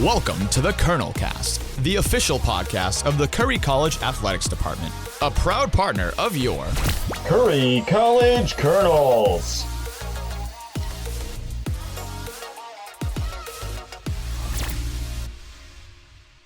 Welcome to the Colonel Cast, the official podcast of the Curry College Athletics Department, a proud partner of your Curry College Colonels.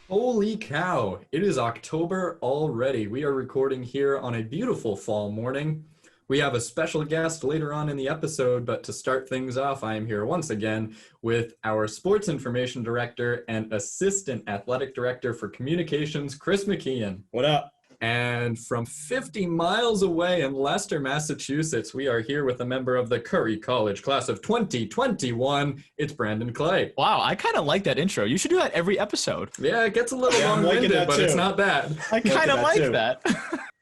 Holy cow, it is October already. We are recording here on a beautiful fall morning. We have a special guest later on in the episode, but to start things off, I am here once again with our Sports Information Director and Assistant Athletic Director for Communications, Chris McKeon. What up? And from 50 miles away in Leicester, Massachusetts, we are here with a member of the Curry College class of 2021. It's Brandon Clay. Wow, I kind of like that intro. You should do that every episode. Yeah, it gets a little long-winded, but it's not bad. I kind of like that.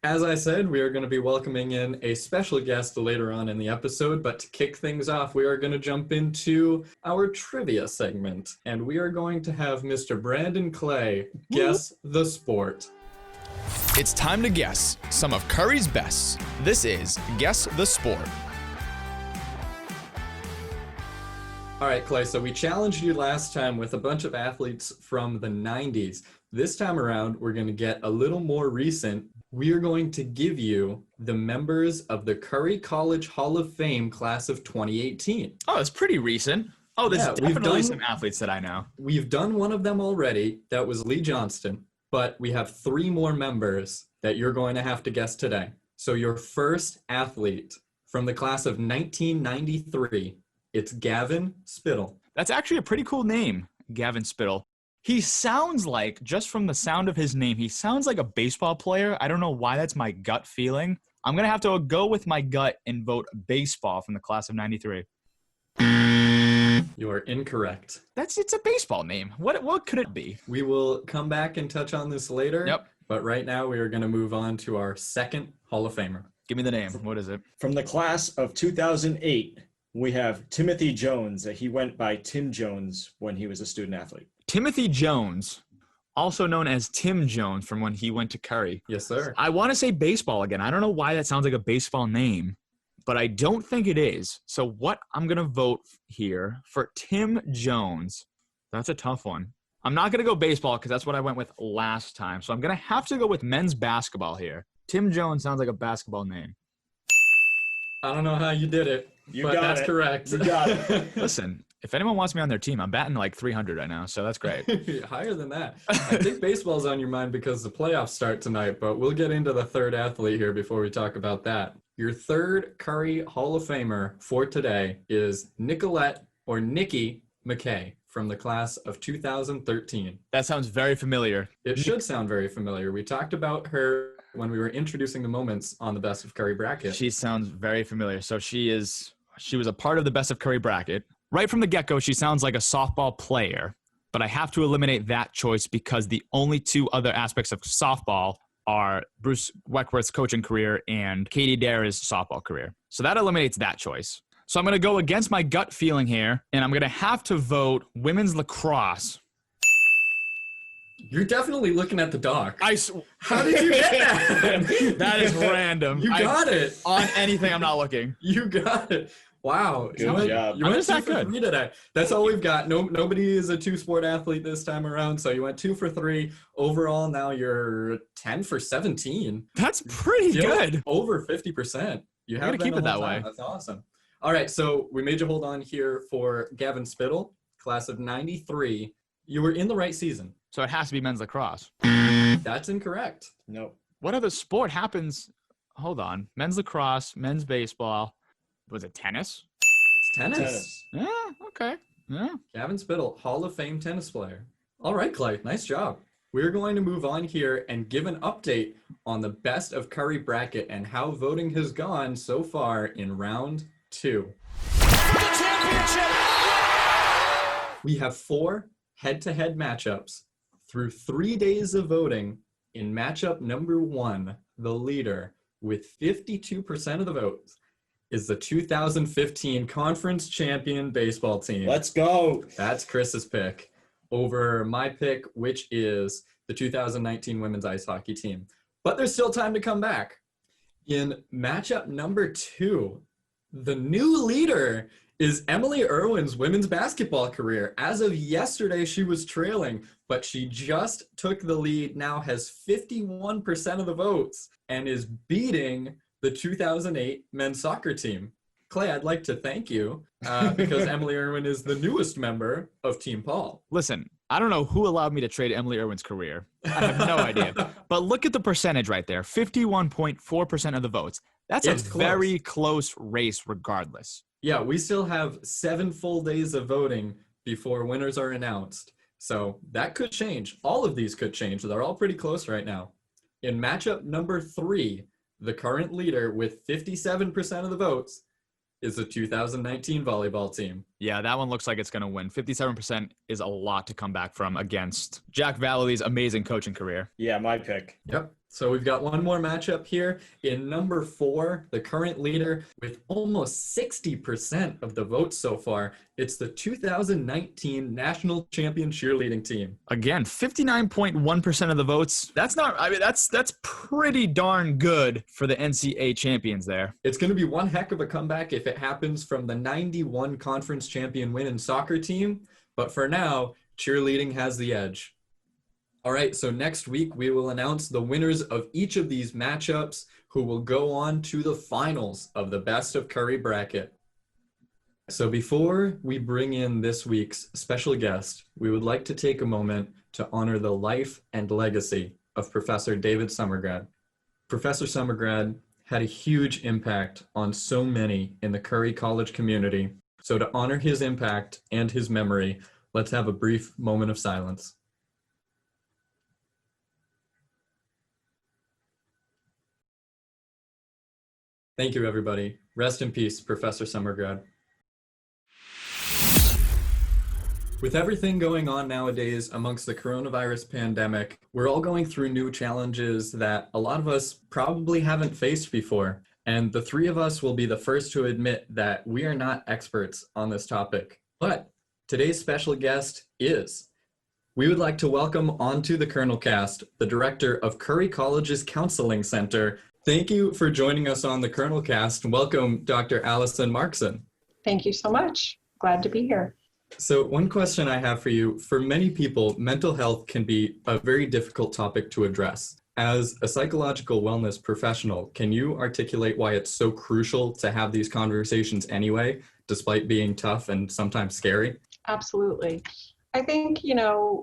As I said, we are going to be welcoming in a special guest later on in the episode, but to kick things off, we are going to jump into our trivia segment, and we are going to have Mr. Brandon Clay guess the sport. It's time to guess some of Curry's best. This is Guess the Sport. All right, Clay, so we challenged you last time with a bunch of athletes from the 90s. This time around, we're going to get a little more recent. We are going to give you the members of the Curry College Hall of Fame class of 2018. Oh, it's pretty recent. Oh, there's definitely some athletes that I know. We've done one of them already. That was Lee Johnston. But we have 3 more members that you're going to have to guess today. So your first athlete from the class of 1993, it's Gavin Spittle. That's actually a pretty cool name, Gavin Spittle. He sounds like, just from the sound of his name, he sounds like a baseball player. I don't know why that's my gut feeling. I'm going to have to go with my gut and vote baseball from the class of 93. You are incorrect. It's a baseball name. What could it be? We will come back and touch on this later. Yep. But right now we are going to move on to our second Hall of Famer. Give me the name. What is it? From the class of 2008, we have Timothy Jones. He went by Tim Jones when he was a student athlete. Timothy Jones, also known as Tim Jones from when he went to Curry. Yes, sir. I want to say baseball again. I don't know why that sounds like a baseball name, but I don't think it is. So what I'm going to vote here for Tim Jones, that's a tough one. I'm not going to go baseball because that's what I went with last time. So I'm going to have to go with men's basketball here. Tim Jones sounds like a basketball name. I don't know how you did it, but that's correct. You got it. Listen, if anyone wants me on their team, I'm batting like 300 right now, so that's great. Higher than that. I think baseball's on your mind because the playoffs start tonight, but we'll get into the third athlete here before we talk about that. Your third Curry Hall of Famer for today is Nicolette or Nikki McKay from the class of 2013. That sounds very familiar. It should sound very familiar. We talked about her when we were introducing the moments on the Best of Curry bracket. She sounds very familiar. So she was a part of the Best of Curry bracket. Right from the get-go, she sounds like a softball player, but I have to eliminate that choice because the only 2 other aspects of softball are Bruce Weckworth's coaching career and Katie Dare's softball career. So that eliminates that choice. So I'm going to go against my gut feeling here, and I'm going to have to vote women's lacrosse. You're definitely looking at the doc. How did you get that? That is random. You got it. On anything, I'm not looking. You got it. Wow. Good job. You went just 2 that for good. 3 today. That's all we've got. Nobody is a 2-sport athlete this time around, so you went 2 for 3. Overall, now you're 10 for 17. That's pretty good. Over 50%. You have to keep it that way. That's awesome. All right, so we made you hold on here for Gavin Spittle, class of 93. You were in the right season. So it has to be men's lacrosse. That's incorrect. Nope. What other sport happens? Hold on. Men's lacrosse, men's baseball. Was it tennis? It's tennis. Yeah, okay. Yeah. Gavin Spittle, Hall of Fame tennis player. All right, Clay, nice job. We're going to move on here and give an update on the Best of Curry bracket and how voting has gone so far in round 2. The championship! We have 4 head-to-head matchups through 3 days of voting. In matchup number 1, the leader with 52% of the votes is the 2015 conference champion baseball team. Let's go. That's Chris's pick over my pick, which is the 2019 women's ice hockey team. But there's still time to come back. In matchup number 2, the new leader is Emily Irwin's women's basketball career. As of yesterday, she was trailing, but she just took the lead, now has 51% of the votes, and is beating the 2008 men's soccer team. Clay, I'd like to thank you because Emily Irwin is the newest member of Team Paul. Listen, I don't know who allowed me to trade Emily Irwin's career. I have no idea. But look at the percentage right there, 51.4% of the votes. That's It's a close. very close race regardless. Yeah, we still have 7 full days of voting before winners are announced. So that could change. All of these could change. They're all pretty close right now. In matchup number 3, the current leader with 57% of the votes is the 2019 volleyball team. Yeah, that one looks like it's going to win. 57% is a lot to come back from against Jack Vallely's amazing coaching career. Yeah, my pick. Yep. So we've got one more matchup here. In number 4, the current leader with almost 60% of the votes so far, it's the 2019 National Champion Cheerleading Team. Again, 59.1% of the votes. That's pretty darn good for the NCAA champions there. It's going to be one heck of a comeback if it happens from the 91 conference champion women's soccer team. But for now, cheerleading has the edge. All right, so next week we will announce the winners of each of these matchups who will go on to the finals of the Best of Curry bracket. So before we bring in this week's special guest, we would like to take a moment to honor the life and legacy of Professor David Summergrad. Professor Summergrad had a huge impact on so many in the Curry College community. So to honor his impact and his memory, let's have a brief moment of silence. Thank you, everybody. Rest in peace, Professor Summergrad. With everything going on nowadays amongst the coronavirus pandemic, we're all going through new challenges that a lot of us probably haven't faced before. And the 3 of us will be the first to admit that we are not experts on this topic. But today's special guest is. We would like to welcome onto the Colonel Cast the director of Curry College's Counseling Center. Thank you for joining us on the Colonel Cast. Welcome, Dr. Alison Markson. Thank you so much. Glad to be here. So one question I have for you, for many people, mental health can be a very difficult topic to address. As a psychological wellness professional, can you articulate why it's so crucial to have these conversations anyway, despite being tough and sometimes scary? Absolutely. I think,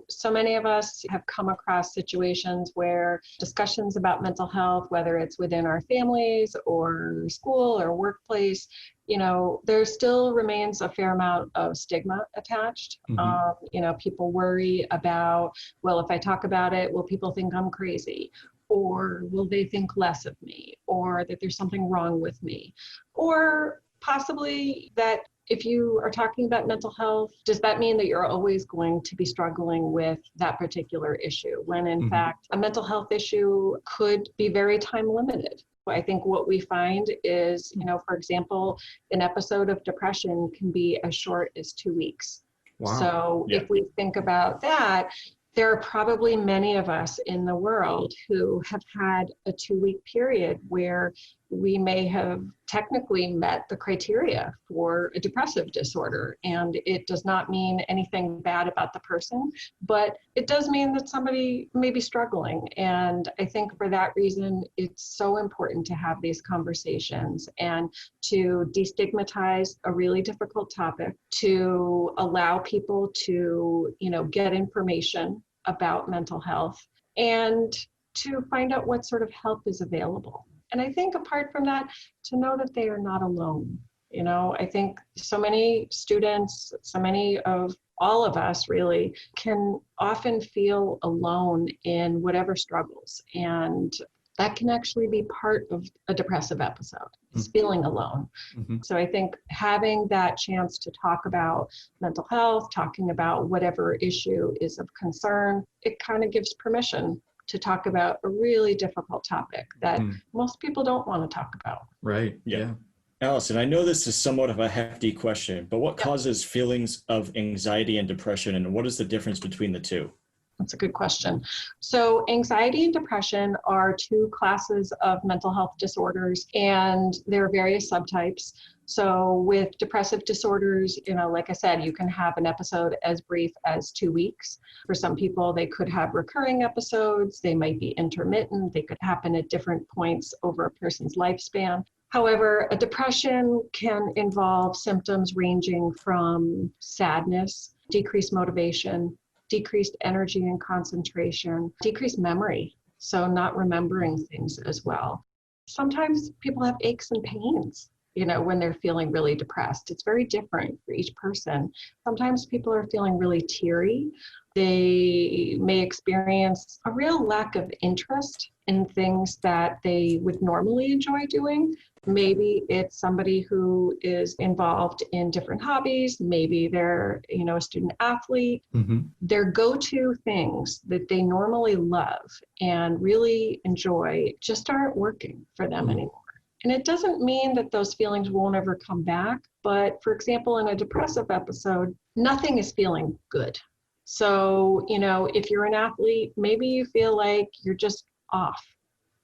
so many of us have come across situations where discussions about mental health, whether it's within our families or school or workplace, there still remains a fair amount of stigma attached. Mm-hmm. People worry about, well, if I talk about it, will people think I'm crazy? Or will they think less of me? Or that there's something wrong with me? Or possibly that if you are talking about mental health, does that mean that you're always going to be struggling with that particular issue? When in fact, a mental health issue could be very time limited. I think what we find is, for example, an episode of depression can be as short as 2 weeks. Wow. So if we think about that, there are probably many of us in the world who have had a 2-week period where we may have technically met the criteria for a depressive disorder. And it does not mean anything bad about the person, but it does mean that somebody may be struggling. And I think for that reason, it's so important to have these conversations and to destigmatize a really difficult topic, to allow people to, get information about mental health and to find out what sort of help is available. And I think apart from that, to know that they are not alone. I think so many students, so many of all of us really can often feel alone in whatever struggles. And that can actually be part of a depressive episode, is feeling alone. Mm-hmm. So I think having that chance to talk about mental health, talking about whatever issue is of concern, it kind of gives permission to talk about a really difficult topic that most people don't want to talk about. Right. Yeah. Alison, I know this is somewhat of a hefty question, but what causes feelings of anxiety and depression, and what is the difference between the two? That's a good question. So anxiety and depression are 2 classes of mental health disorders, and there are various subtypes. So with depressive disorders, like I said, you can have an episode as brief as 2 weeks. For some people, they could have recurring episodes. They might be intermittent. They could happen at different points over a person's lifespan. However, a depression can involve symptoms ranging from sadness, decreased motivation, decreased energy and concentration, decreased memory, so not remembering things as well. Sometimes people have aches and pains, when they're feeling really depressed. It's very different for each person. Sometimes people are feeling really teary. They may experience a real lack of interest in things that they would normally enjoy doing. Maybe it's somebody who is involved in different hobbies. Maybe they're, a student athlete. Mm-hmm. Their go-to things that they normally love and really enjoy just aren't working for them anymore. And it doesn't mean that those feelings won't ever come back. But for example, in a depressive episode, nothing is feeling good. So, if you're an athlete, maybe you feel like you're just off.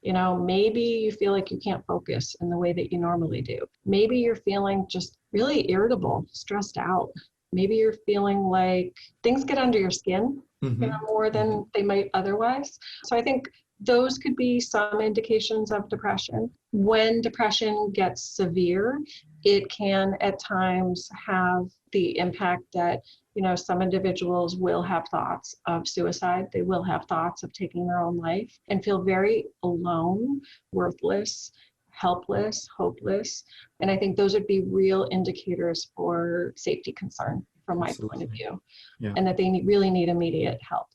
Maybe you feel like you can't focus in the way that you normally do. Maybe you're feeling just really irritable, stressed out. Maybe you're feeling like things get under your skin, more than they might otherwise. So I think those could be some indications of depression. When depression gets severe, it can at times have the impact that, some individuals will have thoughts of suicide. They will have thoughts of taking their own life and feel very alone, worthless, helpless, hopeless. And I think those would be real indicators for safety concern from my point of view, and that they really need immediate help.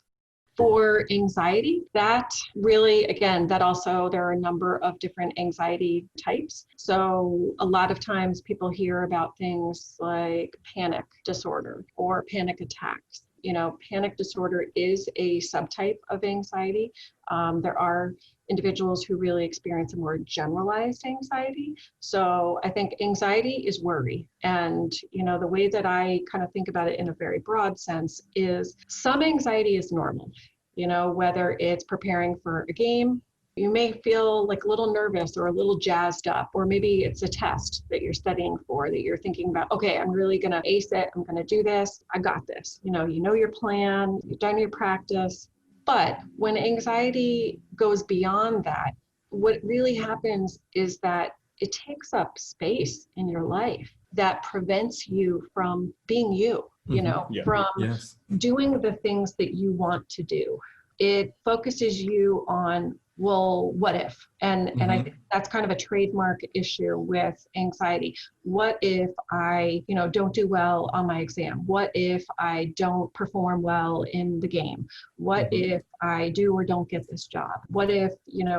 For anxiety, that really, again, there are a number of different anxiety types. So a lot of times people hear about things like panic disorder or panic attacks. Panic disorder is a subtype of anxiety. There are individuals who really experience a more generalized anxiety. So I think anxiety is worry. And, the way that I kind of think about it in a very broad sense is some anxiety is normal, whether it's preparing for a game. You may feel like a little nervous or a little jazzed up, or maybe it's a test that you're studying for that you're thinking about, okay, I'm really going to ace it. I'm going to do this. I got this. You know your plan, you've done your practice. But when anxiety goes beyond that, what really happens is that it takes up space in your life that prevents you from being you, from doing the things that you want to do. It focuses you on, well, what if? And I think that's kind of a trademark issue with anxiety. What if I, don't do well on my exam? What if I don't perform well in the game? What if I do or don't get this job? What if,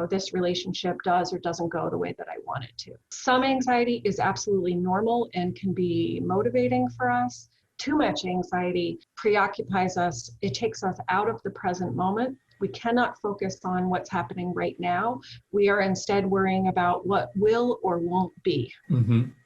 this relationship does or doesn't go the way that I want it to? Some anxiety is absolutely normal and can be motivating for us. Too much anxiety preoccupies us. It takes us out of the present moment. We cannot focus on what's happening right now. We are instead worrying about what will or won't be.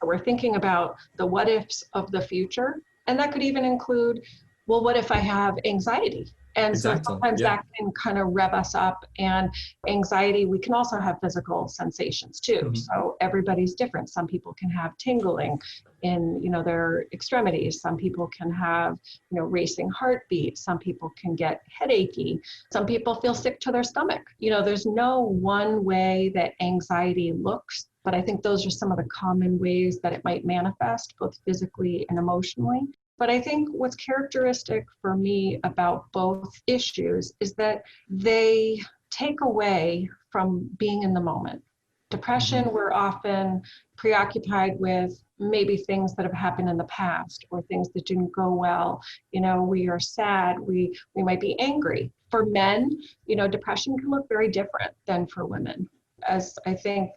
We're thinking about the what ifs of the future. And that could even include, well, what if I have anxiety? And so sometimes that can kind of rev us up. And anxiety, we can also have physical sensations too. So everybody's different. Some people can have tingling in, their extremities. Some people can have, racing heartbeat. Some people can get headachy. Some people feel sick to their stomach. There's no one way that anxiety looks, but I think those are some of the common ways that it might manifest, both physically and emotionally. But I think what's characteristic for me about both issues is that they take away from being in the moment. Depression, we're often preoccupied with maybe things that have happened in the past or things that didn't go well. We are sad, we might be angry. For men, depression can look very different than for women. As I think,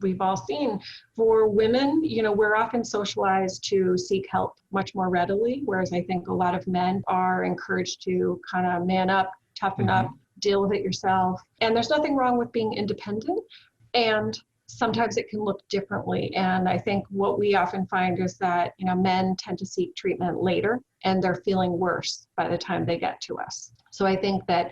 we've all seen, for women, we're often socialized to seek help much more readily, whereas I think a lot of men are encouraged to kind of man up, toughen up, deal with it yourself. And there's nothing wrong with being independent. And sometimes it can look differently. And I think what we often find is that, men tend to seek treatment later and they're feeling worse by the time they get to us. So I think that,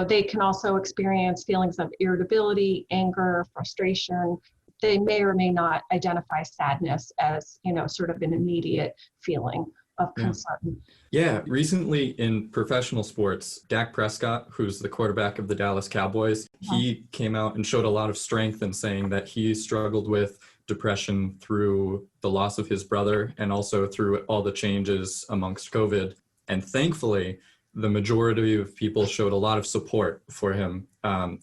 they can also experience feelings of irritability, anger, frustration. they may or may not identify sadness as, sort of an immediate feeling of concern. Yeah, recently in professional sports, Dak Prescott, who's the quarterback of the Dallas Cowboys, he came out and showed a lot of strength in saying that he struggled with depression through the loss of his brother and also through all the changes amongst COVID. And thankfully, the majority of people showed a lot of support for him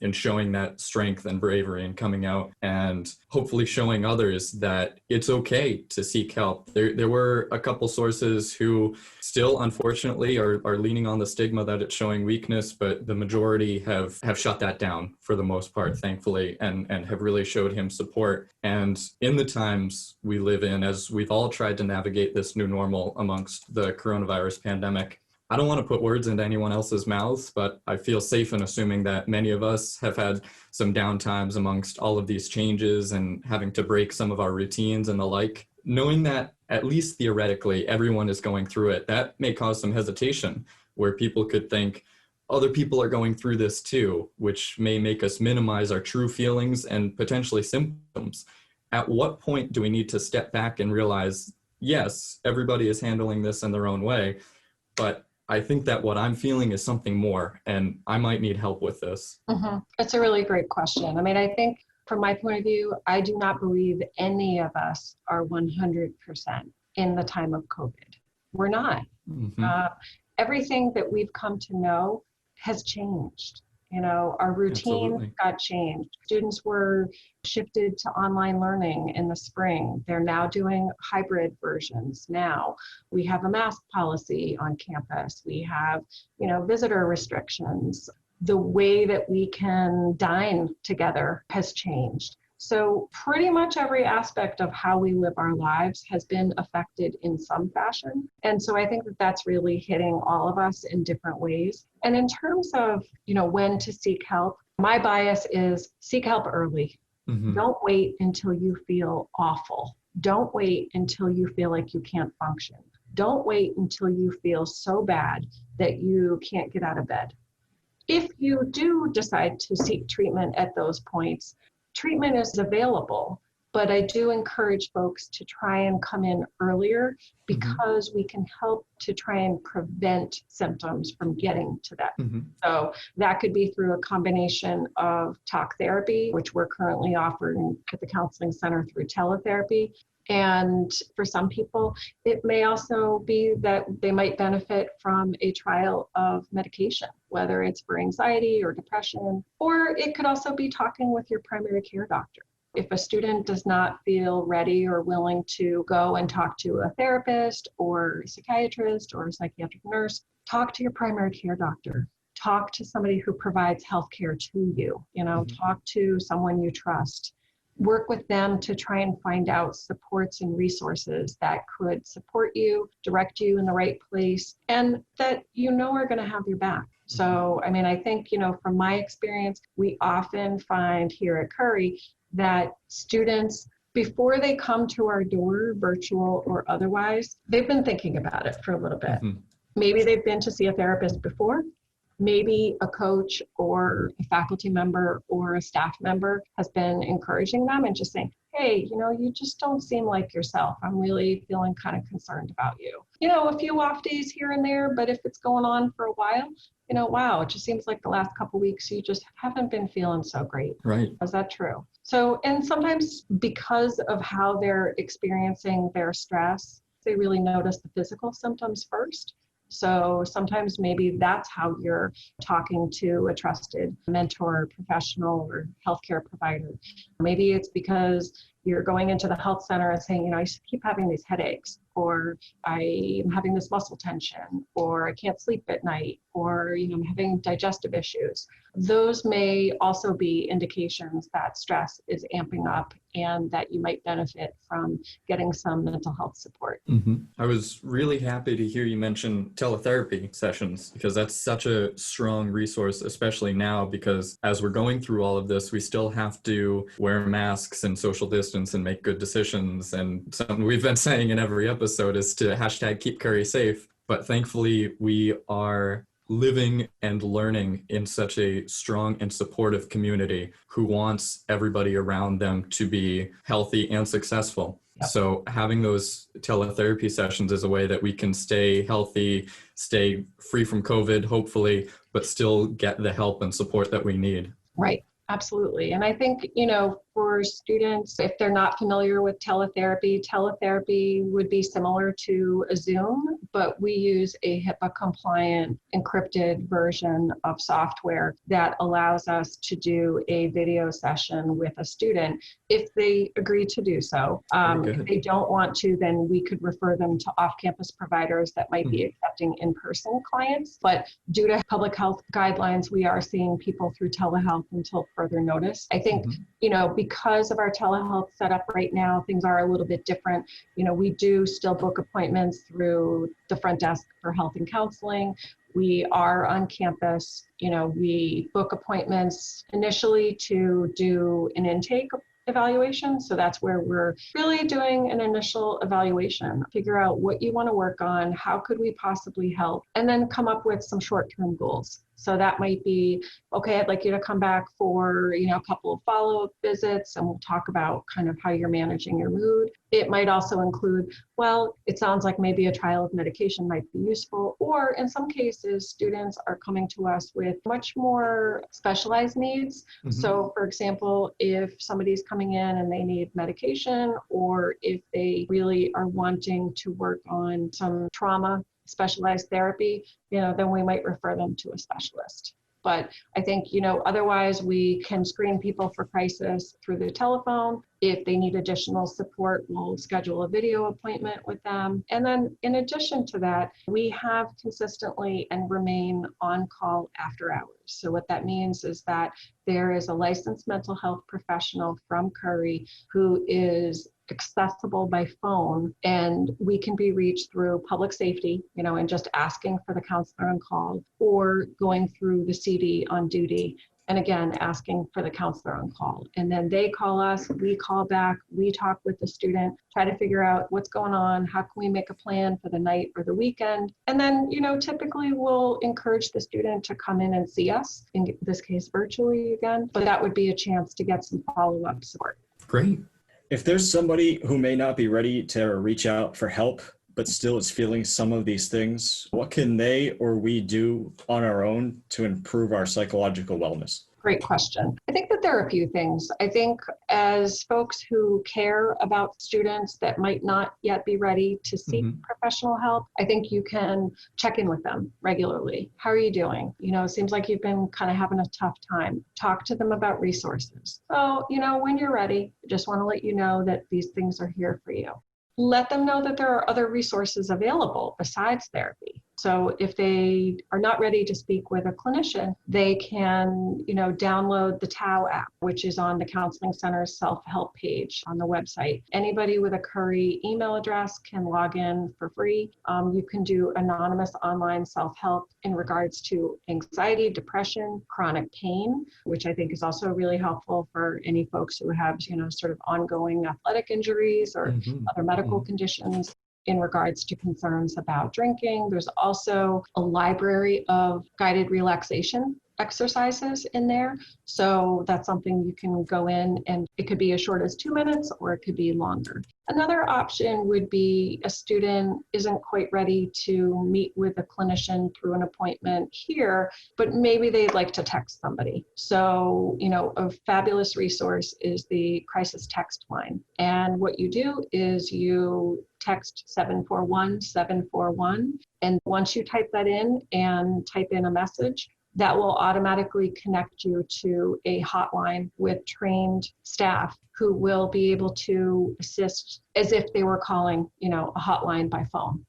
in showing that strength and bravery and coming out and hopefully showing others that it's okay to seek help. There were a couple sources who still, unfortunately, are leaning on the stigma that it's showing weakness, but the majority have shut that down for the most part, thankfully, and have really showed him support. And in the times we live in, as we've all tried to navigate this new normal amongst the coronavirus pandemic, I don't want to put words into anyone else's mouths, but I feel safe in assuming that many of us have had some downtimes amongst all of these changes and having to break some of our routines and the like. Knowing that, at least theoretically, everyone is going through it, that may cause some hesitation where people could think other people are going through this too, which may make us minimize our true feelings and potentially symptoms. At what point do we need to step back and realize, yes, everybody is handling this in their own way, but I think that what I'm feeling is something more, and I might need help with this. It's a really great question. I mean, I think from my point of view, I do not believe any of us are 100% in the time of COVID. We're not. Everything that we've come to know has changed. Our routine got changed. Students were shifted to online learning in the spring. They're now doing hybrid versions now. We have a mask policy on campus. We have, visitor restrictions. The way that we can dine together has changed. So pretty much every aspect of how we live our lives has been affected in some fashion. And so I think that that's really hitting all of us in different ways. And in terms of, when to seek help, my bias is seek help early. Don't wait until you feel awful. Don't wait until you feel like you can't function. Don't wait until you feel so bad that you can't get out of bed. If you do decide to seek treatment at those points, treatment is available, but I do encourage folks to try and come in earlier because we can help to try and prevent symptoms from getting to that. So that could be through a combination of talk therapy, which we're currently offering at the counseling center through Teletherapy. And for some people, it may also be that they might benefit from a trial of medication, whether it's for anxiety or depression, or it could also be talking with your primary care doctor. If a student does not feel ready or willing to go and talk to a therapist or a psychiatrist or a psychiatric nurse, talk to your primary care doctor. Talk to somebody who provides healthcare to you. Talk to someone you trust. Work with them to try and find out supports and resources that could support you, direct you in the right place, and that are going to have your back. So, I think, from my experience, we often find here at Curry that students, before they come to our door, virtual or otherwise, they've been thinking about it for a little bit. Maybe they've been to see a therapist before. Maybe a coach or a faculty member or a staff member has been encouraging them and just saying, hey, you just don't seem like yourself. I'm really feeling kind of concerned about you. A few off days here and there, but if it's going on for a while, wow, it just seems like the last couple of weeks you just haven't been feeling so great. Right. Is that true? So, and sometimes because of how they're experiencing their stress, they really notice the physical symptoms first. So sometimes maybe that's how you're talking to a trusted mentor, professional, or healthcare provider. Maybe it's because you're going into the health center and saying, I keep having these headaches, or I'm having this muscle tension, or I can't sleep at night, or I'm having digestive issues. Those may also be indications that stress is amping up and that you might benefit from getting some mental health support. I was really happy to hear you mention teletherapy sessions, because that's such a strong resource, especially now, because as we're going through all of this, we still have to wear masks and social distance and make good decisions. And something we've been saying in every episode is to #keep Curry safe. But thankfully, we are living and learning in such a strong and supportive community who wants everybody around them to be healthy and successful. Yep. So having those teletherapy sessions is a way that we can stay healthy, stay free from COVID, hopefully, but still get the help and support that we need. Right. Absolutely. And I think, for students, if they're not familiar with teletherapy would be similar to a Zoom, but we use a HIPAA compliant encrypted version of software that allows us to do a video session with a student if they agree to do so. If they don't want to, then we could refer them to off-campus providers that might be accepting in-person clients. But due to public health guidelines, we are seeing people through telehealth until further notice. I think, because of our telehealth setup right now, things are a little bit different. We do still book appointments through the front desk for health and counseling. We are on campus. We book appointments initially to do an intake evaluation. So that's where we're really doing an initial evaluation, figure out what you want to work on, how could we possibly help, and then come up with some short-term goals. So that might be, okay, I'd like you to come back for, a couple of follow-up visits, and we'll talk about kind of how you're managing your mood. It might also include, well, it sounds like maybe a trial of medication might be useful, or in some cases, students are coming to us with much more specialized needs. So for example, if somebody's coming in and they need medication, or if they really are wanting to work on some trauma specialized therapy, then we might refer them to a specialist. But I think, otherwise we can screen people for crisis through the telephone. If they need additional support, we'll schedule a video appointment with them. And then in addition to that, we have consistently and remain on call after hours. So what that means is that there is a licensed mental health professional from Curry who is accessible by phone, and we can be reached through public safety, and just asking for the counselor on call, or going through the CD on duty, and again, asking for the counselor on call. And then they call us, we call back, we talk with the student, try to figure out what's going on, how can we make a plan for the night or the weekend. And then, typically we'll encourage the student to come in and see us, in this case virtually again, but that would be a chance to get some follow-up support. Great. If there's somebody who may not be ready to reach out for help, but still is feeling some of these things, what can they or we do on our own to improve our psychological wellness? Great question. I think that there are a few things. I think as folks who care about students that might not yet be ready to seek professional help, I think you can check in with them regularly. How are you doing? It seems like you've been kind of having a tough time. Talk to them about resources. So, when you're ready, I just want to let you know that these things are here for you. Let them know that there are other resources available besides therapy. So if they are not ready to speak with a clinician, they can, download the TAO app, which is on the Counseling Center's self-help page on the website. Anybody with a Curry email address can log in for free. You can do anonymous online self-help in regards to anxiety, depression, chronic pain, which I think is also really helpful for any folks who have, sort of ongoing athletic injuries or other medical conditions. In regards to concerns about drinking. There's also a library of guided relaxation exercises in there. So that's something you can go in, and it could be as short as 2 minutes or it could be longer. Another option would be a student isn't quite ready to meet with a clinician through an appointment here, but maybe they'd like to text somebody. So, a fabulous resource is the crisis text line. And what you do is you text 741-741. And once you type that in and type in a message, that will automatically connect you to a hotline with trained staff who will be able to assist as if they were calling, a hotline by phone.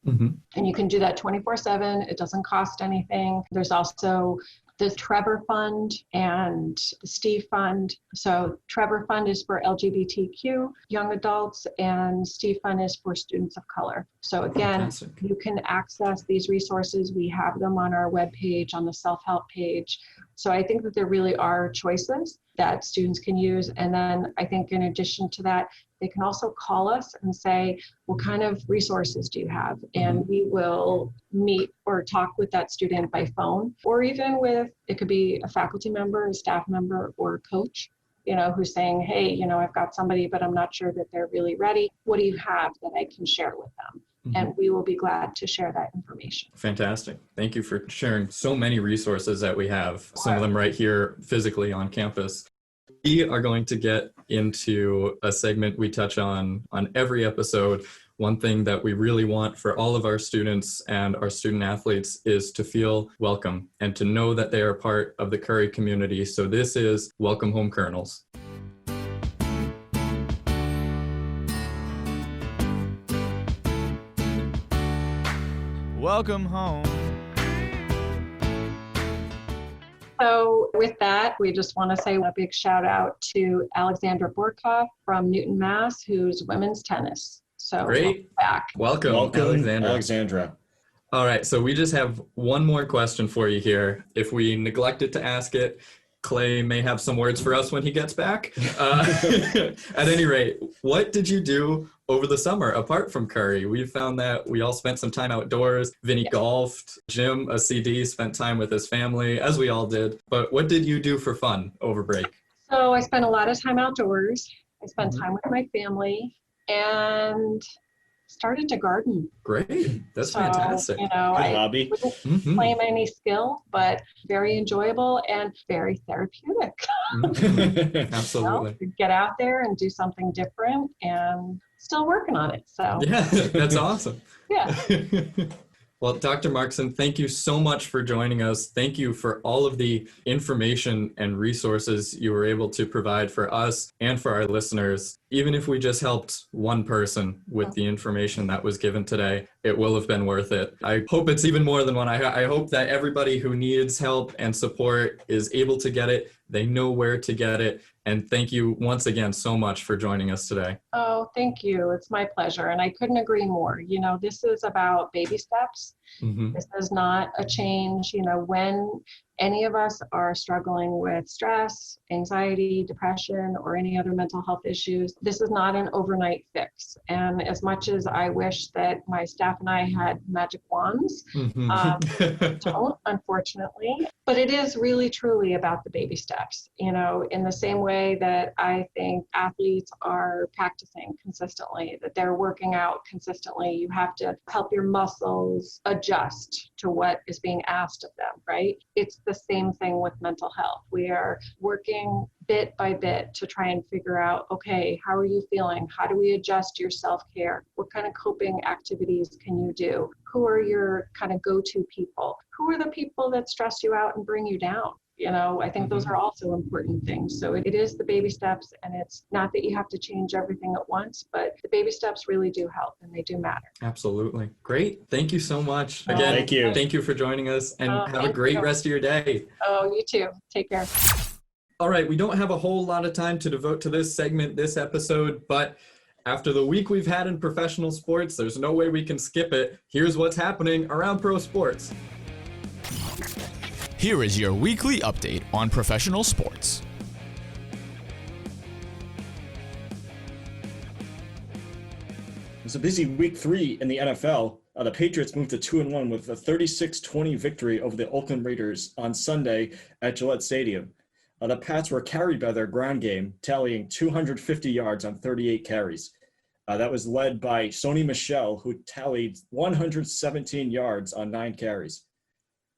And you can do that 24/7. It doesn't cost anything. There's also the Trevor Fund and the Steve Fund. So Trevor Fund is for LGBTQ young adults, and Steve Fund is for students of color. So again, you can access these resources. We have them on our webpage, on the self-help page. So I think that there really are choices that students can use. And then I think in addition to that, they can also call us and say, what kind of resources do you have? And we will meet or talk with that student by phone, or even with, it could be a faculty member, a staff member, or a coach, who's saying, hey, I've got somebody, but I'm not sure that they're really ready. What do you have that I can share with them? And we will be glad to share that information. Fantastic. Thank you for sharing so many resources that we have, some of them right here physically on campus. We are going to get into a segment we touch on every episode. One thing that we really want for all of our students and our student athletes is to feel welcome and to know that they are part of the Curry community. So this is Welcome Home Colonels. Welcome home. So with that, we just want to say a big shout out to Alexandra Borkoff from Newton, Mass, who's women's tennis. So Great. Back. Welcome, Alexandra. All right, so we just have one more question for you here. If we neglected to ask it, Clay may have some words for us when he gets back. At any rate, what did you do over the summer apart from Curry? We found that we all spent some time outdoors. Vinny golfed, Jim, a CD, spent time with his family, as we all did. But what did you do for fun over break? So I spent a lot of time outdoors. I spent time with my family and started to garden. Great. That's fantastic. I hobby. wouldn't claim any skill, but very enjoyable and very therapeutic. Absolutely. Get out there and do something different, and still working on it. So yeah, that's awesome. Yeah. Well, Dr. Markson, thank you so much for joining us. Thank you for all of the information and resources you were able to provide for us and for our listeners. Even if we just helped one person with the information that was given today, it will have been worth it. I hope it's even more than one. I hope that everybody who needs help and support is able to get it. They know where to get it. And thank you once again so much for joining us today. Oh, thank you. It's my pleasure. And I couldn't agree more. This is about baby steps. This is not a change. When any of us are struggling with stress, anxiety, depression, or any other mental health issues, this is not an overnight fix. And as much as I wish that my staff and I had magic wands, don't, unfortunately. But it is really, truly about the baby steps, in the same way that I think athletes are practicing consistently, that they're working out consistently. You have to help your muscles adjust to what is being asked of them, right? It's the same thing with mental health. We are working bit by bit to try and figure out, okay, how are you feeling? How do we adjust your self-care? What kind of coping activities can you do? Who are your kind of go-to people? Who are the people that stress you out and bring you down? I think those are also important things. So it is the baby steps, and it's not that you have to change everything at once, but the baby steps really do help, and they do matter. Absolutely. Great. Thank you so much. Again, thank you for joining us, and have a great rest of your day. Oh, you too. Take care. All right, we don't have a whole lot of time to devote to this segment, this episode, but after the week we've had in professional sports, there's no way we can skip it. Here's what's happening around pro sports. Here is your weekly update on professional sports. It's a busy week 3 in the NFL. The Patriots moved to 2-1 with a 36-20 victory over the Oakland Raiders on Sunday at Gillette Stadium. The Pats were carried by their ground game, tallying 250 yards on 38 carries. That was led by Sony Michel, who tallied 117 yards on 9 carries.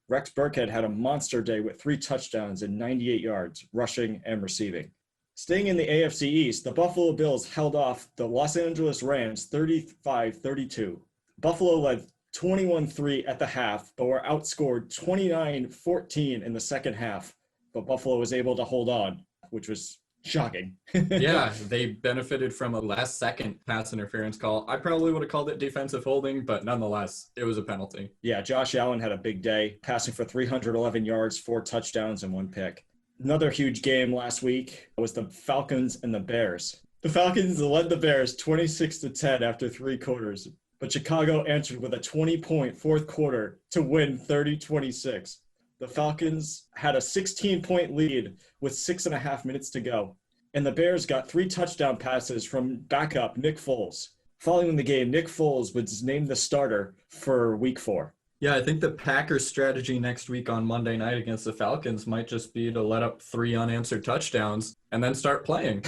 Rex Burkhead had a monster day with 3 touchdowns and 98 yards, rushing and receiving. Staying in the AFC East, the Buffalo Bills held off the Los Angeles Rams 35-32. Buffalo led 21-3 at the half, but were outscored 29-14 in the second half. But Buffalo was able to hold on, which was shocking. Yeah, they benefited from a last-second pass interference call. I probably would have called it defensive holding, but nonetheless, it was a penalty. Yeah, Josh Allen had a big day, passing for 311 yards, 4 touchdowns, and 1 pick. Another huge game last week was the Falcons and the Bears. The Falcons led the Bears 26-10 after 3 quarters, but Chicago answered with a 20-point fourth quarter to win 30-26. the Falcons had a 16-point lead with 6.5 minutes to go, and the Bears got 3 touchdown passes from backup Nick Foles. Following the game, Nick Foles was named the starter for Week 4. Yeah, I think the Packers' strategy next week on Monday night against the Falcons might just be to let up 3 unanswered touchdowns and then start playing.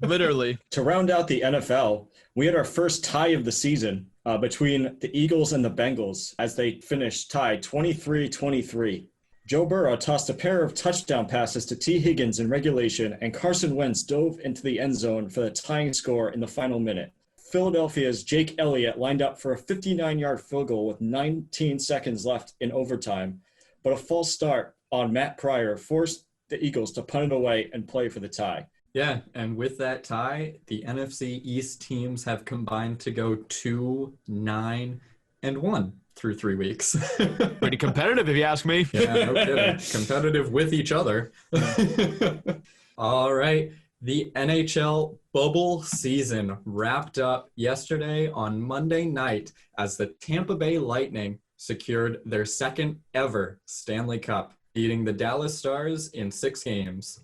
Literally. To round out the NFL, we had our first tie of the season between the Eagles and the Bengals as they finished tied 23-23. Joe Burrow tossed a pair of touchdown passes to T. Higgins in regulation, and Carson Wentz dove into the end zone for the tying score in the final minute. Philadelphia's Jake Elliott lined up for a 59-yard field goal with 19 seconds left in overtime, but a false start on Matt Pryor forced the Eagles to punt it away and play for the tie. Yeah, and with that tie, the NFC East teams have combined to go 2-9-1 through 3 weeks. Pretty competitive, if you ask me. Yeah, no kidding. Competitive with each other. All right. The NHL bubble season wrapped up yesterday on Monday night as the Tampa Bay Lightning secured their second ever Stanley Cup, beating the Dallas Stars in 6 games.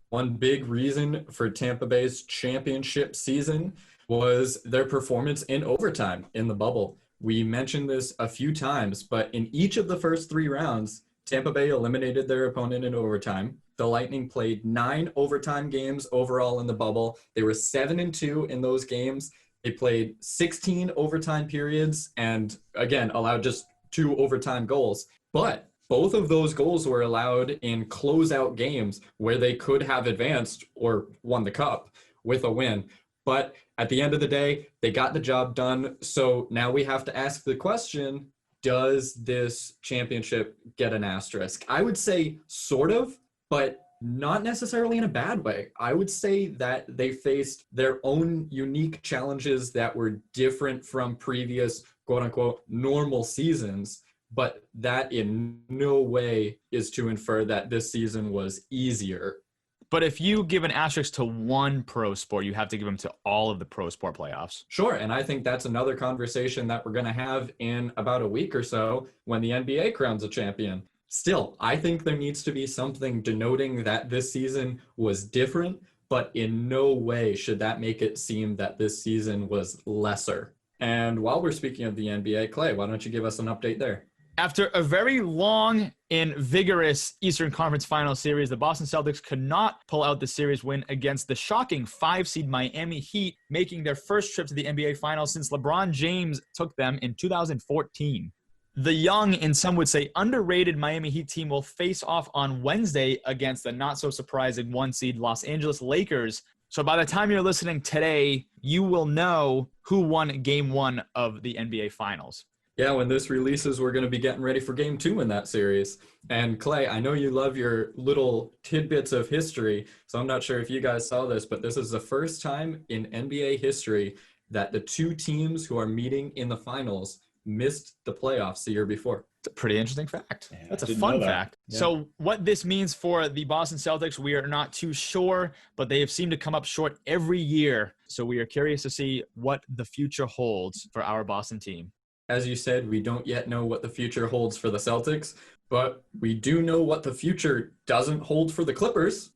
One big reason for Tampa Bay's championship season was their performance in overtime in the bubble. We mentioned this a few times, but in each of the first 3 rounds, Tampa Bay eliminated their opponent in overtime. The Lightning played 9 overtime games overall in the bubble. They were 7-2 in those games. They played 16 overtime periods and, again, allowed just 2 overtime goals. But both of those goals were allowed in closeout games where they could have advanced or won the cup with a win. But at the end of the day, they got the job done. So now we have to ask the question, does this championship get an asterisk? I would say sort of, but not necessarily in a bad way. I would say that they faced their own unique challenges that were different from previous, quote unquote, normal seasons, but that in no way is to infer that this season was easier. But if you give an asterisk to one pro sport, you have to give them to all of the pro sport playoffs. Sure, and I think that's another conversation that we're going to have in about a week or so when the NBA crowns a champion. Still, I think there needs to be something denoting that this season was different, but in no way should that make it seem that this season was lesser. And while we're speaking of the NBA, Clay, why don't you give us an update there? After a very long and vigorous Eastern Conference Final series, the Boston Celtics could not pull out the series win against the shocking 5-seed Miami Heat, making their first trip to the NBA Finals since LeBron James took them in 2014. The young, and some would say underrated Miami Heat team will face off on Wednesday against the not-so-surprising 1-seed Los Angeles Lakers. So by the time you're listening today, you will know who won Game 1 of the NBA Finals. Yeah, when this releases, we're going to be getting ready for Game 2 in that series. And Clay, I know you love your little tidbits of history, so I'm not sure if you guys saw this, but this is the first time in NBA history that the 2 teams who are meeting in the finals missed the playoffs the year before. It's a pretty interesting fact. Yeah, That's a didn't fun know that. fact. Yeah. So what this means for the Boston Celtics, we are not too sure, but they have seemed to come up short every year. So we are curious to see what the future holds for our Boston team. As you said, we don't yet know what the future holds for the Celtics, but we do know what the future doesn't hold for the Clippers.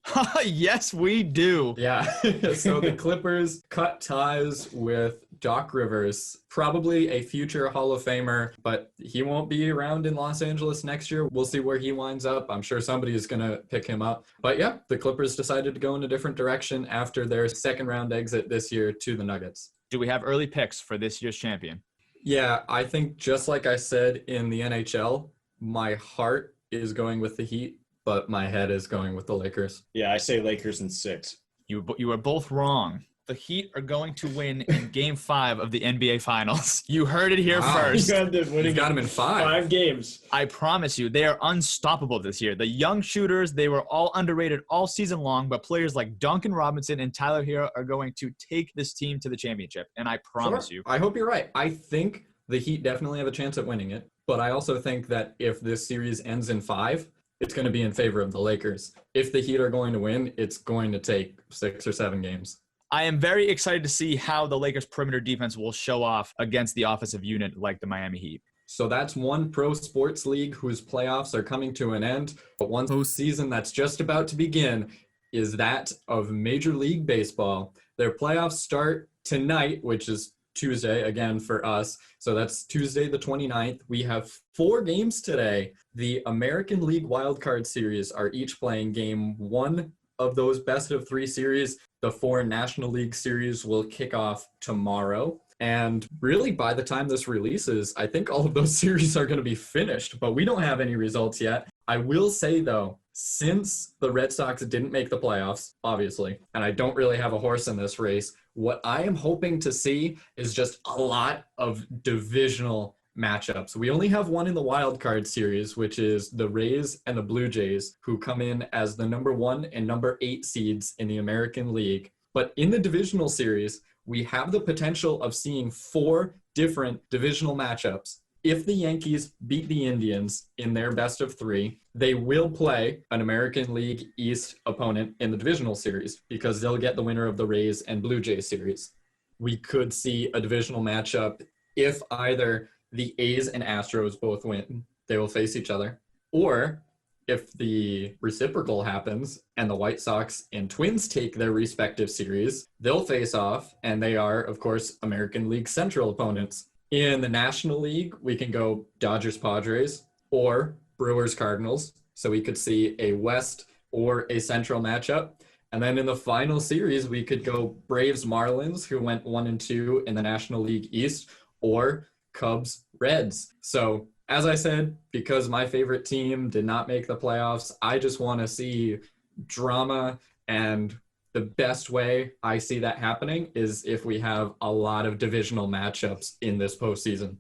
Yes, we do. Yeah, so the Clippers cut ties with Doc Rivers, probably a future Hall of Famer, but he won't be around in Los Angeles next year. We'll see where he winds up. I'm sure somebody is going to pick him up. But yeah, the Clippers decided to go in a different direction after their second round exit this year to the Nuggets. Do we have early picks for this year's champion? Yeah, I think just like I said in the NHL, my heart is going with the Heat, but my head is going with the Lakers. Yeah, I say Lakers in 6. You are both wrong. The Heat are going to win in Game 5 of the NBA Finals. You heard it here Wow. first. You've got them in 5. 5 games. I promise you, they are unstoppable this year. The young shooters, they were all underrated all season long, but players like Duncan Robinson and Tyler Hero are going to take this team to the championship, and I promise you. I hope you're right. I think the Heat definitely have a chance at winning it, but I also think that if this series ends in 5, it's going to be in favor of the Lakers. If the Heat are going to win, it's going to take 6 or 7 games. I am very excited to see how the Lakers' perimeter defense will show off against the offensive unit like the Miami Heat. So that's one pro sports league whose playoffs are coming to an end. But one postseason that's just about to begin is that of Major League Baseball. Their playoffs start tonight, which is Tuesday again for us. So that's Tuesday the 29th. We have 4 games today. The American League Wildcard Series are each playing game 1 of those best of 3 series. The 4 National League Series will kick off tomorrow. And really, by the time this releases, I think all of those series are going to be finished, but we don't have any results yet. I will say, though, since the Red Sox didn't make the playoffs, obviously, and I don't really have a horse in this race, what I am hoping to see is just a lot of divisional matchups. We only have one in the wild card series, which is the Rays and the Blue Jays, who come in as the number 1 and number 8 seeds in the American League. But in the divisional series, we have the potential of seeing 4 different divisional matchups. If the Yankees beat the Indians in their best of 3, they will play an American League East opponent in the divisional series because they'll get the winner of the Rays and Blue Jays series. We could see a divisional matchup if either the A's and Astros both win, they will face each other. Or if the reciprocal happens and the White Sox and Twins take their respective series, they'll face off, and they are, of course, American League Central opponents. In the National League, we can go Dodgers-Padres or Brewers-Cardinals. So we could see a West or a Central matchup. And then in the final series, we could go Braves-Marlins, who went 1-2 in the National League East, or Cubs-Reds. So as I said, because my favorite team did not make the playoffs, I just want to see drama, and the best way I see that happening is if we have a lot of divisional matchups in this postseason.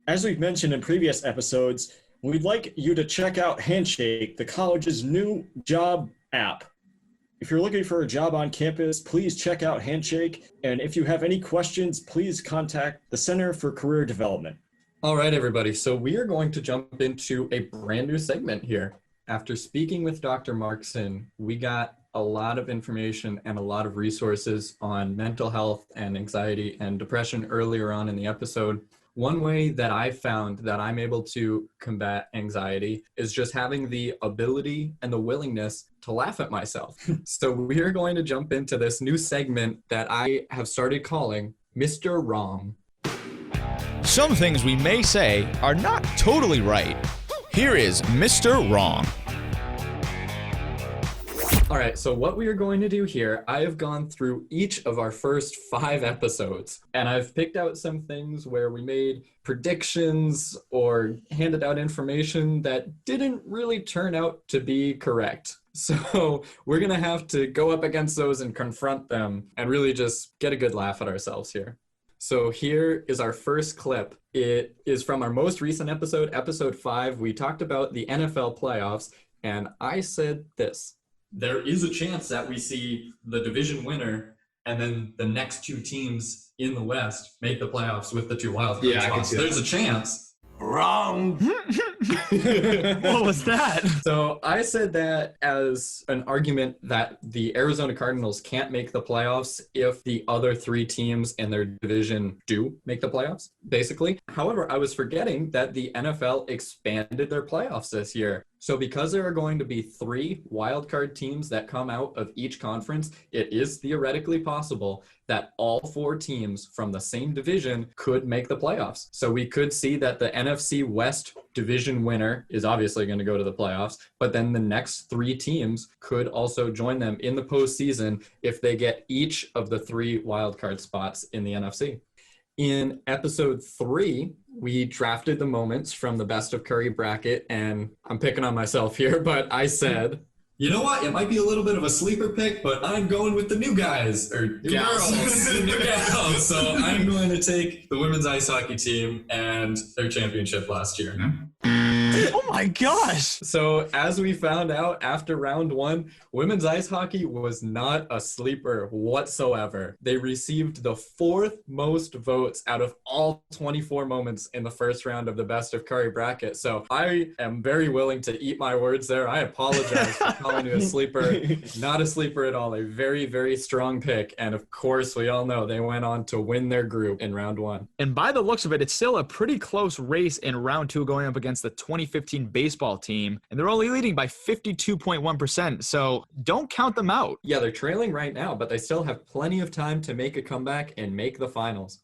As we've mentioned in previous episodes, we'd like you to check out Handshake, the college's new job app. If you're looking for a job on campus, please check out Handshake. And if you have any questions, please contact the Center for Career Development. All right, everybody. So we are going to jump into a brand new segment here. After speaking with Dr. Markson, we got a lot of information and a lot of resources on mental health and anxiety and depression earlier on in the episode. One way that I found that I'm able to combat anxiety is just having the ability and the willingness to laugh at myself. So we're going to jump into this new segment that I have started calling Mr. Wrong. Some things we may say are not totally right. Here is Mr. Wrong. All right, so what we are going to do here, I have gone through each of our first 5 episodes, and I've picked out some things where we made predictions or handed out information that didn't really turn out to be correct. So we're going to have to go up against those and confront them and really just get a good laugh at ourselves here. So here is our first clip. It is from our most recent episode, episode 5. We talked about the NFL playoffs, and I said this. There is a chance that we see the division winner and then the next 2 teams in the West make the playoffs with the 2 wildcard spots. There's a chance. Wrong. What was that? So I said that as an argument that the Arizona Cardinals can't make the playoffs if the other 3 teams in their division do make the playoffs, basically. However, I was forgetting that the NFL expanded their playoffs this year. So because there are going to be 3 wildcard teams that come out of each conference, it is theoretically possible that all 4 teams from the same division could make the playoffs. So we could see that the NFC West division winner is obviously going to go to the playoffs, but then the next 3 teams could also join them in the postseason if they get each of the 3 wildcard spots in the NFC. In episode 3, we drafted the moments from the best of Curry bracket, and I'm picking on myself here, but I said, you know what? It might be a little bit of a sleeper pick, but I'm going with the new guys, or girls. New gals. So I'm going to take the women's ice hockey team and their championship last year. Oh my gosh. So as we found out after round 1, women's ice hockey was not a sleeper whatsoever. They received the 4th most votes out of all 24 moments in the first round of the Best of Curry bracket. So I am very willing to eat my words there. I apologize for calling you a sleeper. Not a sleeper at all. A very, very strong pick. And of course, we all know they went on to win their group in round 1. And by the looks of it, it's still a pretty close race in round 2 going up against the 2015 baseball team. And they're only leading by 52.1%. So don't count them out. Yeah, they're trailing right now, but they still have plenty of time to make a comeback and make the finals.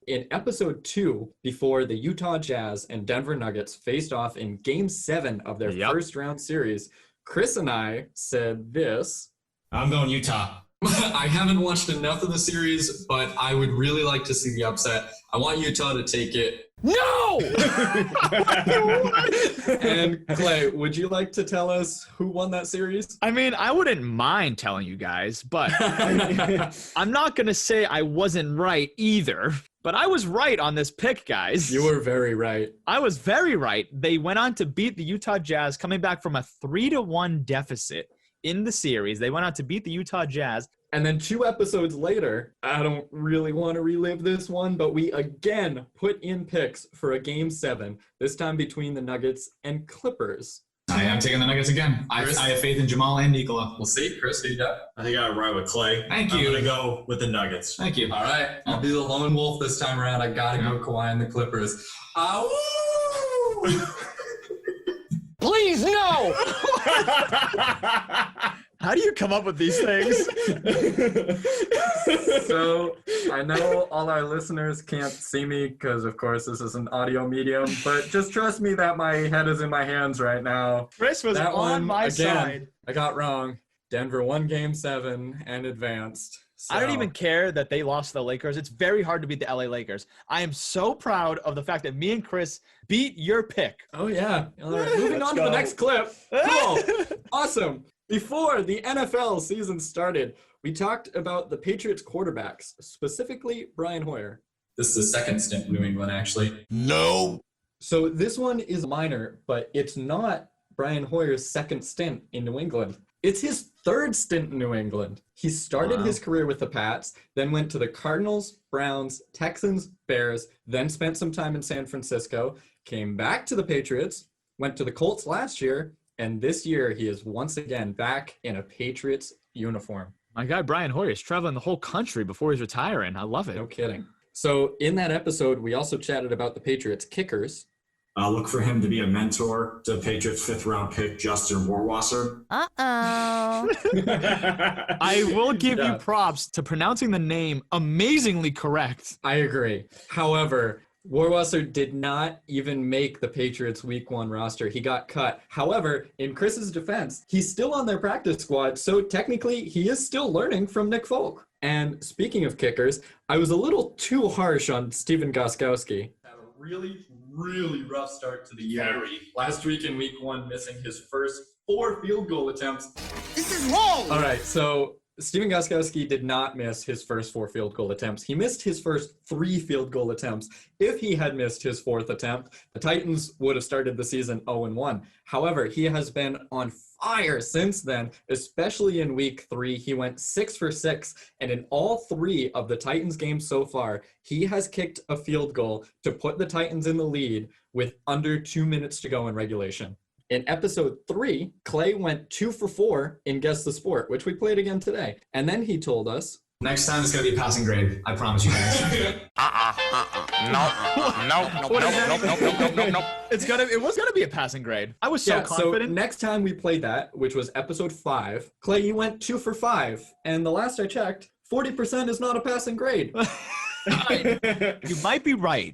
In episode 2, before the Utah Jazz and Denver Nuggets faced off in Game 7 of their first round series, Chris and I said this. I'm going Utah. I haven't watched enough of the series, but I would really like to see the upset. I want Utah to take it. No! And Clay, would you like to tell us who won that series? I mean, I wouldn't mind telling you guys, but I'm not going to say I wasn't right either. But I was right on this pick, guys. You were very right. I was very right. They went on to beat the Utah Jazz, coming back from a 3-1 deficit in the series. They went on to beat the Utah Jazz. And then 2 episodes later, I don't really want to relive this one, but we again put in picks for a Game 7, this time between the Nuggets and Clippers. I am taking the Nuggets again. I have faith in Jamal and Nikola. We'll see. Chris, who you got? I think I ride with Clay. Thank you. I'm going to go with the Nuggets. Thank you. All right. I'll be the lone wolf this time around. I got to go Kawhi and the Clippers. Please, no! How do you come up with these things? So I know all our listeners can't see me because, of course, this is an audio medium, but just trust me that my head is in my hands right now. Chris was That on one, my again, side. I got wrong. Denver won Game 7 and advanced. I don't So- even care that they lost to the Lakers. It's very hard to beat the LA Lakers. I am so proud of the fact that me and Chris beat your pick. Oh, yeah. All right, moving on to the next clip. Cool. Awesome. Before the NFL season started, we talked about the Patriots quarterbacks, specifically Brian Hoyer. This is the second stint in New England, actually. No. So this one is minor, but it's not Brian Hoyer's second stint in New England. It's his third stint in New England. He started his career with the Pats, then went to the Cardinals, Browns, Texans, Bears, then spent some time in San Francisco, came back to the Patriots, went to the Colts last year, and this year he is once again back in a Patriots uniform. My guy Brian Hoyer is traveling the whole country before he's retiring. I love it. No kidding. So in that episode, we also chatted about the Patriots kickers. Look for him to be a mentor to Patriots 5th-round pick Justin Warwasser. I will give you props to pronouncing the name amazingly correct. I agree. However, Warwasser did not even make the Patriots Week 1 roster. He got cut. However, in Chris's defense, he's still on their practice squad, so technically he is still learning from Nick Folk. And speaking of kickers, I was a little too harsh on Steven Gostkowski. Had a really rough start to the year. Last week in Week 1, missing his first 4 field goal attempts. This is wrong! All right, so Steven Gostkowski did not miss his first 4 field goal attempts. He missed his first 3 field goal attempts. If he had missed his 4th attempt, the Titans would have started the season 0-1. However, he has been on fire since then, especially in Week 3. He went 6 for 6, and in all 3 of the Titans games so far, he has kicked a field goal to put the Titans in the lead with under 2 minutes to go in regulation. In episode 3, Clay went 2 for 4 in Guess the Sport, which we played again today. And then he told us, Next time it's going to be a passing grade. I promise you guys. No. It was gonna be a passing grade. I was so so confident. next time we played that, which was episode 5, Clay, you went 2 for 5. And the last I checked, 40% is not a passing grade. You might be right.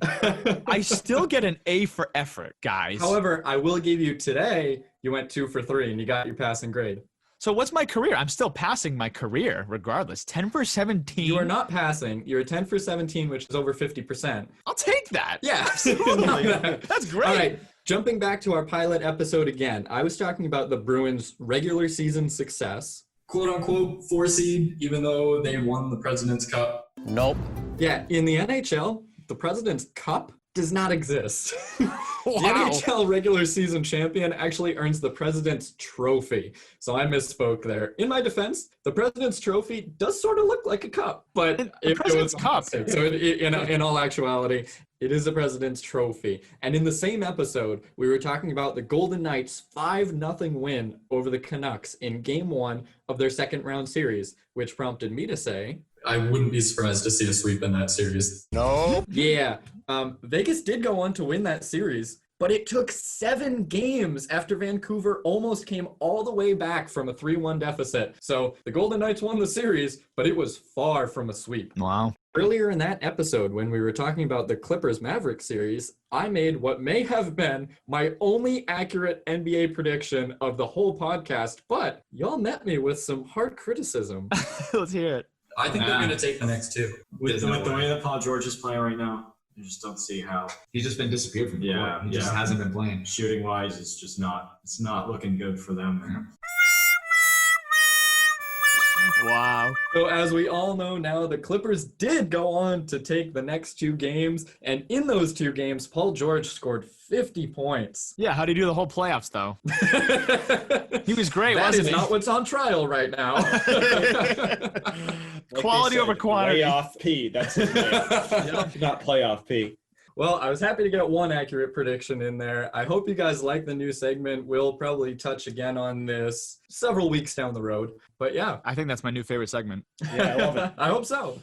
I still get an A for effort, guys. However, I will give you today, you went 2 for 3 and you got your passing grade. So what's my career? I'm still passing my career regardless. 10 for 17. You are not passing. You're 10 for 17, which is over 50%. I'll take that. Yeah, absolutely. That's great. All right, jumping back to our pilot episode again, I was talking about the Bruins' regular season success. Quote unquote 4 seed, even though they won the President's Cup. Nope. Yeah, in the NHL, the President's Cup does not exist. Wow. The NHL regular season champion actually earns the President's Trophy. So I misspoke there. In my defense, the President's Trophy does sort of look like a cup, but A President's Cup. So in all actuality, it is a President's Trophy. And in the same episode, we were talking about the Golden Knights' 5-0 win over the Canucks in Game 1 of their second round series, which prompted me to say, I wouldn't be surprised to see a sweep in that series. No. yeah, Vegas did go on to win that series, but it took 7 games after Vancouver almost came all the way back from a 3-1 deficit. So the Golden Knights won the series, but it was far from a sweep. Wow. Earlier in that episode, when we were talking about the Clippers-Mavericks series, I made what may have been my only accurate NBA prediction of the whole podcast, but y'all met me with some hard criticism. Let's hear it. I think they're going to take the next 2. With the way that Paul George is playing right now, you just don't see how. He's just been disappeared from the court. He just hasn't been playing. Shooting wise, it's not looking good for them. Wow. So as we all know now, the Clippers did go on to take the next 2 games, and in those 2 games, Paul George scored 50 points. Yeah, how'd he do the whole playoffs, though? He was great, That wasn't is he? not what's on trial right now. Quality over quantity. Playoff P. That's his name. Not playoff P. Well, I was happy to get one accurate prediction in there. I hope you guys like the new segment. We'll probably touch again on this several weeks down the road. But yeah. I think that's my new favorite segment. Yeah, I love it. I hope so.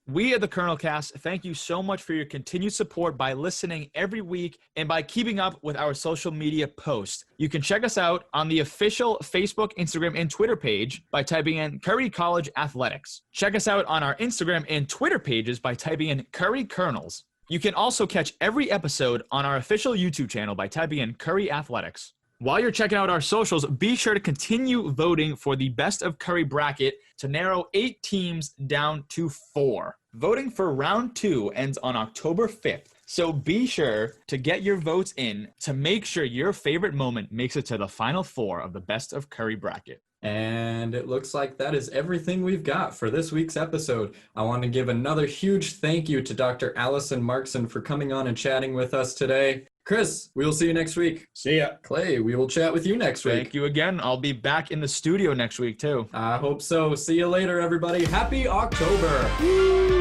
We at the Colonel Cast thank you so much for your continued support by listening every week and by keeping up with our social media posts. You can check us out on the official Facebook, Instagram, and Twitter page by typing in Curry College Athletics. Check us out on our Instagram and Twitter pages by typing in Curry Colonels. You can also catch every episode on our official YouTube channel by typing in Curry Athletics. While you're checking out our socials, be sure to continue voting for the Best of Curry bracket to narrow 8 teams down to 4. Voting for round 2 ends on October 5th, so be sure to get your votes in to make sure your favorite moment makes it to the final 4 of the Best of Curry bracket. And it looks like that is everything we've got for this week's episode. I want to give another huge thank you to Dr. Alison Markson for coming on and chatting with us today. Chris, we will see you next week. See ya. Clay, we will chat with you next week. Thank you again. I'll be back in the studio next week, too. I hope so. See you later, everybody. Happy October.